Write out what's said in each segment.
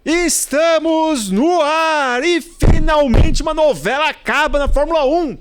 Estamos no ar e finalmente uma novela acaba na Fórmula 1.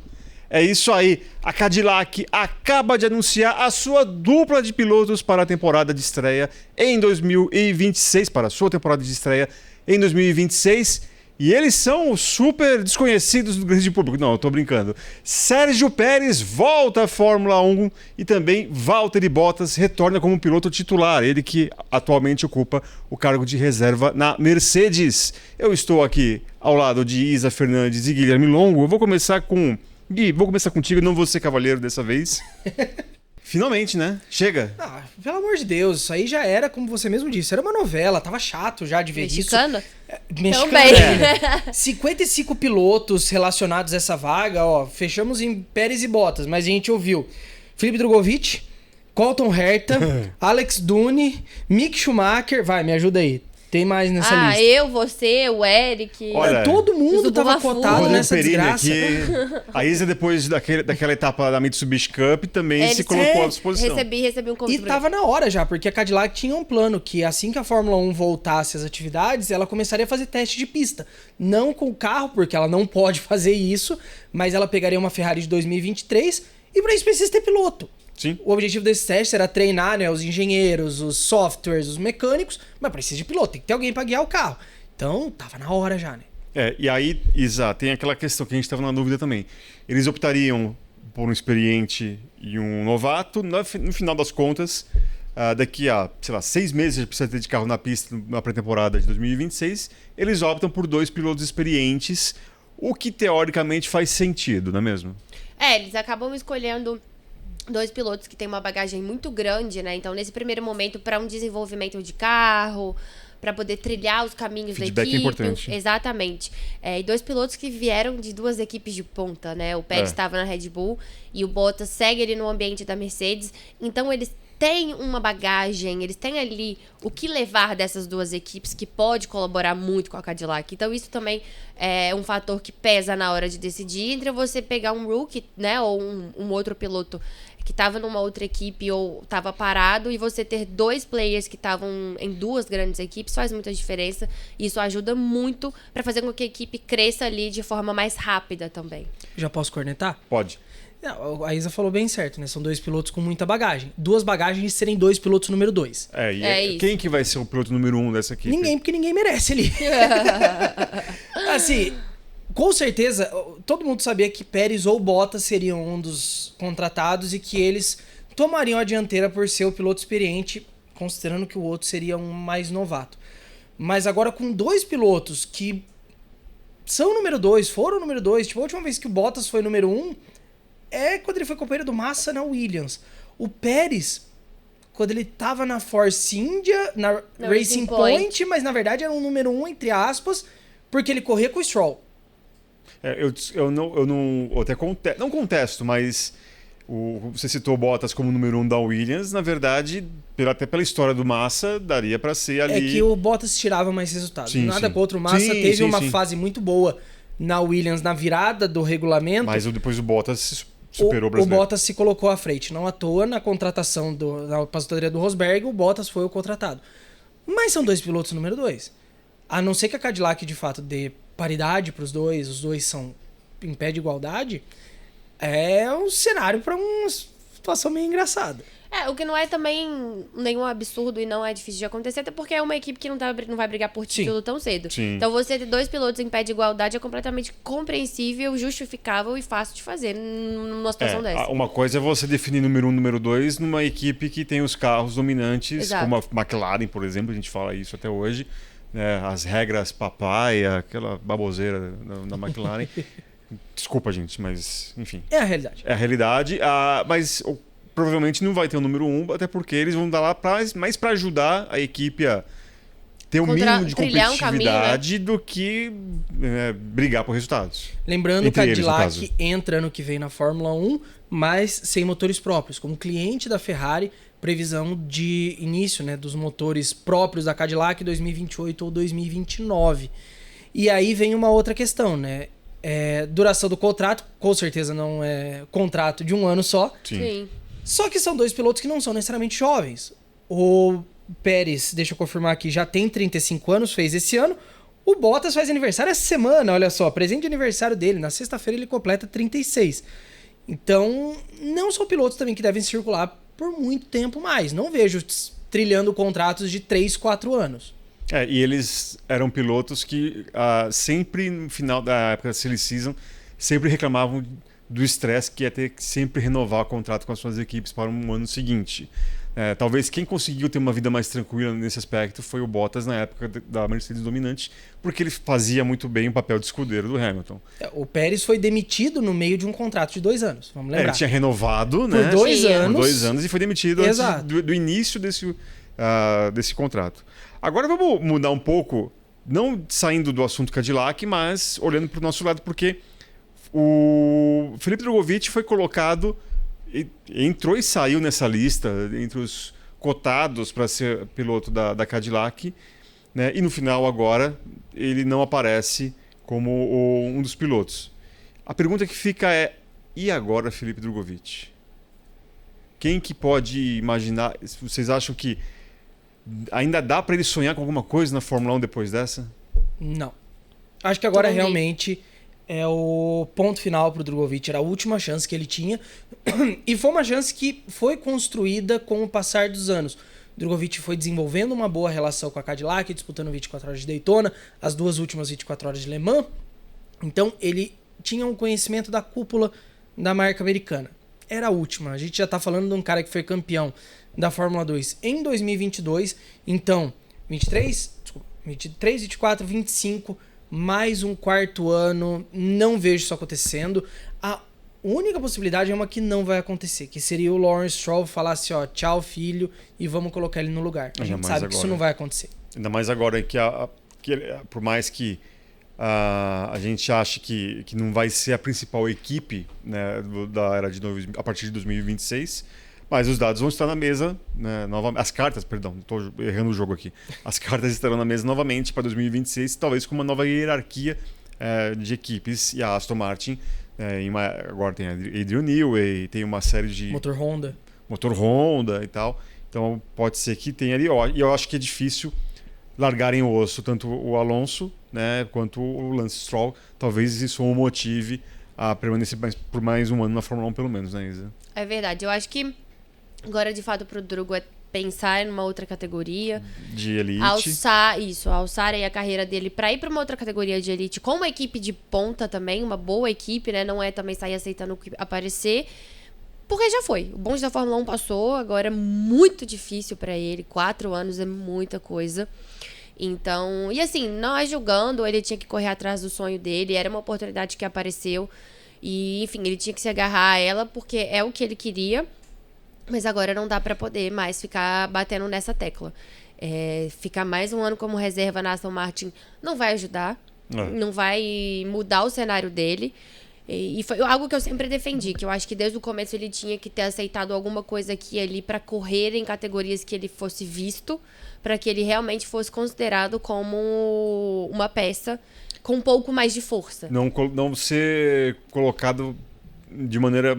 É isso aí, a Cadillac acaba de anunciar a sua dupla de pilotos para a temporada de estreia em 2026, para a sua temporada de estreia em 2026. E eles são super desconhecidos do grande público. Não, eu tô brincando. Sérgio Pérez volta à Fórmula 1 e também Valtteri Bottas retorna como piloto titular. Ele que atualmente ocupa o cargo de reserva na Mercedes. Eu estou aqui ao lado de Isa Fernandes e Guilherme Longo. Eu vou começar com... Gui, vou começar contigo, não vou ser cavaleiro dessa vez. Finalmente, né? Chega. Ah, pelo amor de Deus, isso aí já era, como você mesmo disse, era uma novela, tava chato já de ver Mexicana? isso. Mexicana? Também. 55 pilotos relacionados a essa vaga, ó, fechamos em Pérez e Bottas, mas a gente ouviu Felipe Drogovic, Colton Herta, Alex Dune, Mick Schumacher, vai, me ajuda aí. Tem mais nessa lista. Eu, você, o Eric. Olha, todo mundo tava cotado nessa desgraça. Aqui, a Isa, depois daquela etapa da Mitsubishi Cup, também se colocou à disposição. Recebi um convite. E tava na hora já, porque a Cadillac tinha um plano que assim que a Fórmula 1 voltasse às atividades, ela começaria a fazer teste de pista. Não com o carro, porque ela não pode fazer isso, mas ela pegaria uma Ferrari de 2023 e para isso precisa ter piloto. Sim. O objetivo desse teste era treinar, né, os engenheiros, os softwares, os mecânicos, mas precisa de piloto, tem que ter alguém para guiar o carro. Então, tava na hora já, né? E aí, Isa, tem aquela questão que a gente estava na dúvida também. Eles optariam por um experiente e um novato. No final das contas, daqui a, 6 meses, a gente precisa ter de carro na pista na pré-temporada de 2026. Eles optam por 2 pilotos experientes, o que teoricamente faz sentido, não é mesmo? Eles acabam escolhendo 2 pilotos que têm uma bagagem muito grande, né? Então, nesse primeiro momento, para um desenvolvimento de carro, para poder trilhar os caminhos da equipe. Feedback é importante. Exatamente. E 2 pilotos que vieram de 2 equipes de ponta, né? O Pérez estava na Red Bull e o Bottas segue ali no ambiente da Mercedes. Então, eles têm uma bagagem, eles têm ali o que levar dessas 2 equipes que pode colaborar muito com a Cadillac. Então, isso também é um fator que pesa na hora de decidir entre você pegar um rookie, né? Ou um outro piloto que estava numa outra equipe ou estava parado, e você ter 2 players que estavam em 2 grandes equipes faz muita diferença. E isso ajuda muito para fazer com que a equipe cresça ali de forma mais rápida também. Já posso cornetar? Pode. A Isa falou bem certo, né? São 2 pilotos com muita bagagem. 2 bagagens serem 2 pilotos número 2. Isso. Quem que vai ser o piloto número 1 dessa equipe? Ninguém, porque ninguém merece ali. Assim, com certeza, todo mundo sabia que Pérez ou Bottas seriam um dos contratados e que eles tomariam a dianteira por ser o piloto experiente, considerando que o outro seria um mais novato. Mas agora com 2 pilotos que são número 2, foram número 2, tipo, a última vez que o Bottas foi número 1 quando ele foi companheiro do Massa na Williams. O Pérez, quando ele tava na Force India, na Racing Point, mas na verdade era um número 1, entre aspas, porque ele corria com o Stroll. Eu até não contesto, mas você citou o Bottas como número 1 da Williams. Na verdade, até pela história do Massa, daria para ser ali. É que o Bottas tirava mais resultados. Sim, Nada sim. contra o Massa, teve uma sim. fase muito boa na Williams na virada do regulamento. Mas depois o Bottas superou o brasileiro. O Bottas se colocou à frente. Não à toa, na contratação na aposentadoria do Rosberg, o Bottas foi o contratado. Mas são 2 pilotos número 2. A não ser que a Cadillac, de fato, dê paridade para os 2 são em pé de igualdade, é um cenário para uma situação meio engraçada. O que não é também nenhum absurdo e não é difícil de acontecer, até porque é uma equipe que não vai brigar por título tão cedo. Sim. Então, você ter 2 pilotos em pé de igualdade é completamente compreensível, justificável e fácil de fazer numa situação dessa. Uma coisa é você definir número 1, número 2 numa equipe que tem os carros dominantes, Exato. como a McLaren, por exemplo, a gente fala isso até hoje, né? As regras papaya, aquela baboseira na McLaren. Desculpa, gente, mas enfim. É a realidade. É a realidade, mas provavelmente não vai ter o número 1, até porque eles vão dar lá mais para ajudar a equipe a ter um mínimo de competitividade do que brigar por resultados. Lembrando que a Cadillac entra ano que vem na Fórmula 1, mas sem motores próprios. Como cliente da Ferrari, previsão de início, né, dos motores próprios da Cadillac 2028 ou 2029. E aí vem uma outra questão, né? Duração do contrato, com certeza não é contrato de 1 ano só. Sim. Só que são 2 pilotos que não são necessariamente jovens. O Pérez, deixa eu confirmar aqui, já tem 35 anos, fez esse ano. O Bottas faz aniversário essa semana, olha só, presente de aniversário dele. Na sexta-feira ele completa 36. Então, não são pilotos também que devem circular por muito tempo mais. Não vejo trilhando contratos de 3, 4 anos. E eles eram pilotos que sempre no final da época da Silly Season sempre reclamavam do estresse que ia ter que sempre renovar o contrato com as suas equipes para um ano seguinte. Talvez quem conseguiu ter uma vida mais tranquila nesse aspecto foi o Bottas na época da Mercedes dominante, porque ele fazia muito bem o papel de escudeiro do Hamilton. O Pérez foi demitido no meio de um contrato de 2 anos, vamos lembrar. Ele tinha renovado, por 2 anos. Por 2 anos e foi demitido antes do início desse contrato. Agora vamos mudar um pouco, não saindo do assunto Cadillac, mas olhando para o nosso lado, porque o Felipe Drogovic foi colocado, entrou e saiu nessa lista entre os cotados para ser piloto da Cadillac, né? E no final agora ele não aparece como um dos pilotos. A pergunta que fica é: e agora Felipe Drogovic? Quem que pode imaginar? Vocês acham que ainda dá para ele sonhar com alguma coisa na Fórmula 1 depois dessa? Não. Acho que agora realmente é o ponto final para o Drogovic. Era a última chance que ele tinha. E foi uma chance que foi construída com o passar dos anos. O Drogovic foi desenvolvendo uma boa relação com a Cadillac, disputando 24 horas de Daytona, as 2 últimas 24 horas de Le Mans. Então ele tinha um conhecimento da cúpula da marca americana. Era a última. A gente já está falando de um cara que foi campeão da Fórmula 2 em 2022. Então, 23, 24, 25, mais um 4º ano. Não vejo isso acontecendo. A única possibilidade é uma que não vai acontecer, que seria o Lawrence Stroll falar assim, ó, tchau filho, e vamos colocar ele no lugar. A gente sabe que isso não vai acontecer. Ainda mais agora que por mais que a gente ache que não vai ser a principal equipe, né, da era a partir de 2026, mas os dados vão estar na mesa, né, as cartas, perdão, estou errando o jogo aqui. As cartas estarão na mesa novamente para 2026, talvez com uma nova hierarquia de equipes, e a Aston Martin, agora tem a Adrian Newey, tem uma série de... Motor Honda e tal. Então pode ser que tenha ali, e eu acho que é difícil largarem o osso, tanto o Alonso, né, quanto o Lance Stroll. Talvez isso o motive a permanecer por mais um ano na Fórmula 1 pelo menos, né, Isa? É verdade, eu acho que agora de fato pro Drogo é pensar em uma outra categoria de elite, alçar aí a carreira dele para ir para uma outra categoria de elite com uma equipe de ponta também, uma boa equipe, né? Não é também sair aceitando o que aparecer, porque já foi. O bonde da Fórmula 1 passou, agora é muito difícil para ele. 4 anos é muita coisa. Então, e assim, não é julgando, ele tinha que correr atrás do sonho dele, era uma oportunidade que apareceu e, enfim, ele tinha que se agarrar a ela porque é o que ele queria. Mas agora não dá para poder mais ficar batendo nessa tecla. Ficar mais um ano como reserva na Aston Martin não vai ajudar, não vai mudar o cenário dele. E foi algo que eu sempre defendi, que eu acho que desde o começo ele tinha que ter aceitado alguma coisa aqui e ali para correr em categorias que ele fosse visto, para que ele realmente fosse considerado como uma peça com um pouco mais de força. Não ser colocado de maneira...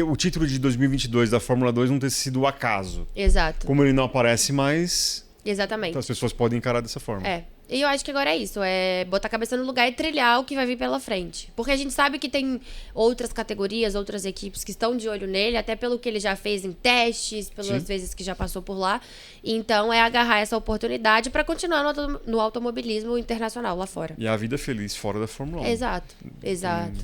O título de 2022 da Fórmula 2 não ter sido o acaso. Exato. Como ele não aparece mais... Exatamente. Então as pessoas podem encarar dessa forma. E eu acho que agora é isso. É botar a cabeça no lugar e trilhar o que vai vir pela frente. Porque a gente sabe que tem outras categorias, outras equipes que estão de olho nele, até pelo que ele já fez em testes, pelas vezes que já passou por lá. Então é agarrar essa oportunidade para continuar no automobilismo internacional lá fora. E a vida feliz fora da Fórmula 1. Exato.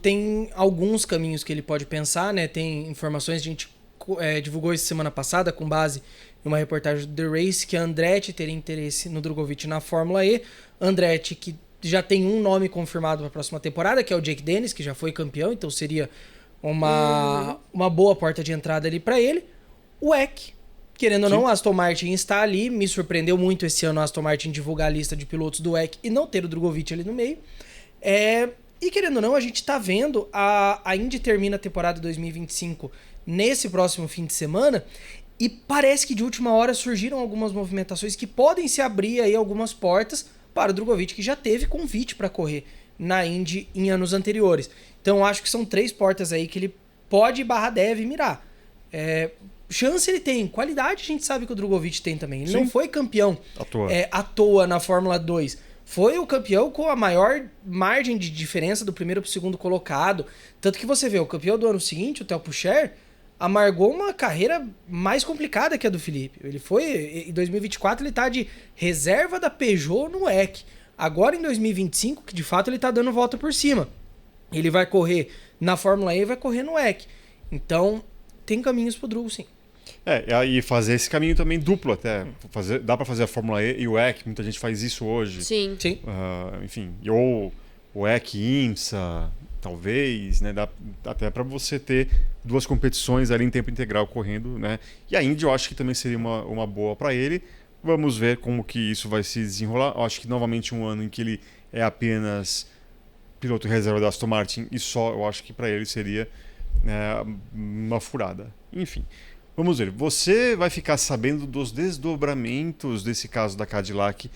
Tem alguns caminhos que ele pode pensar, né? Tem informações, a gente divulgou isso semana passada com base em uma reportagem do The Race, que a Andretti teria interesse no Drogovic na Fórmula E. Andretti, que já tem um nome confirmado para a próxima temporada, que é o Jake Dennis, que já foi campeão, então seria uma boa porta de entrada ali para ele. O EC, querendo ou não, a Aston Martin está ali. Me surpreendeu muito esse ano a Aston Martin divulgar a lista de pilotos do EC e não ter o Drogovic ali no meio. E querendo ou não, a gente está vendo a Indy termina a temporada 2025 nesse próximo fim de semana, e parece que de última hora surgiram algumas movimentações que podem se abrir aí algumas portas para o Drogovic, que já teve convite para correr na Indy em anos anteriores. Então acho que são 3 portas aí que ele pode / deve mirar. chance ele tem. Qualidade a gente sabe que o Drogovic tem também. Ele Sim. não foi campeão À toa. à toa na Fórmula 2. Foi o campeão com a maior margem de diferença do primeiro para o segundo colocado. Tanto que você vê, o campeão do ano seguinte, o Theo Pourchaire, amargou uma carreira mais complicada que a do Felipe. Ele foi, em 2024, ele tá de reserva da Peugeot no WEC. Agora em 2025, que de fato ele tá dando volta por cima. Ele vai correr na Fórmula E e vai correr no WEC. Então, tem caminhos pro Drugo, sim. E fazer esse caminho também duplo até. Dá para fazer a Fórmula E e o WEC, muita gente faz isso hoje. Sim. Sim. Enfim, ou o WEC IMSA, talvez, né? Dá até para você ter duas competições ali em tempo integral correndo, né? E a Indy eu acho que também seria uma boa para ele. Vamos ver como que isso vai se desenrolar. Eu acho que novamente um ano em que ele é apenas piloto reserva da Aston Martin e só, eu acho que para ele seria uma furada. Enfim, vamos ver. Você vai ficar sabendo dos desdobramentos desse caso da Cadillac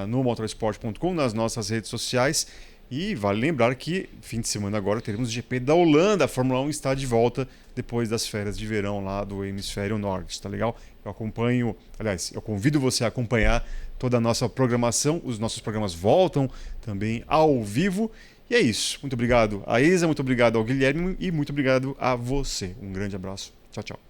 no motorsport.com, nas nossas redes sociais. E vale lembrar que fim de semana agora teremos GP da Holanda. A Fórmula 1 está de volta depois das férias de verão lá do Hemisfério Norte, tá legal? Eu convido você a acompanhar toda a nossa programação. Os nossos programas voltam também ao vivo. E é isso. Muito obrigado a Isa, muito obrigado ao Guilherme e muito obrigado a você. Um grande abraço. Tchau, tchau.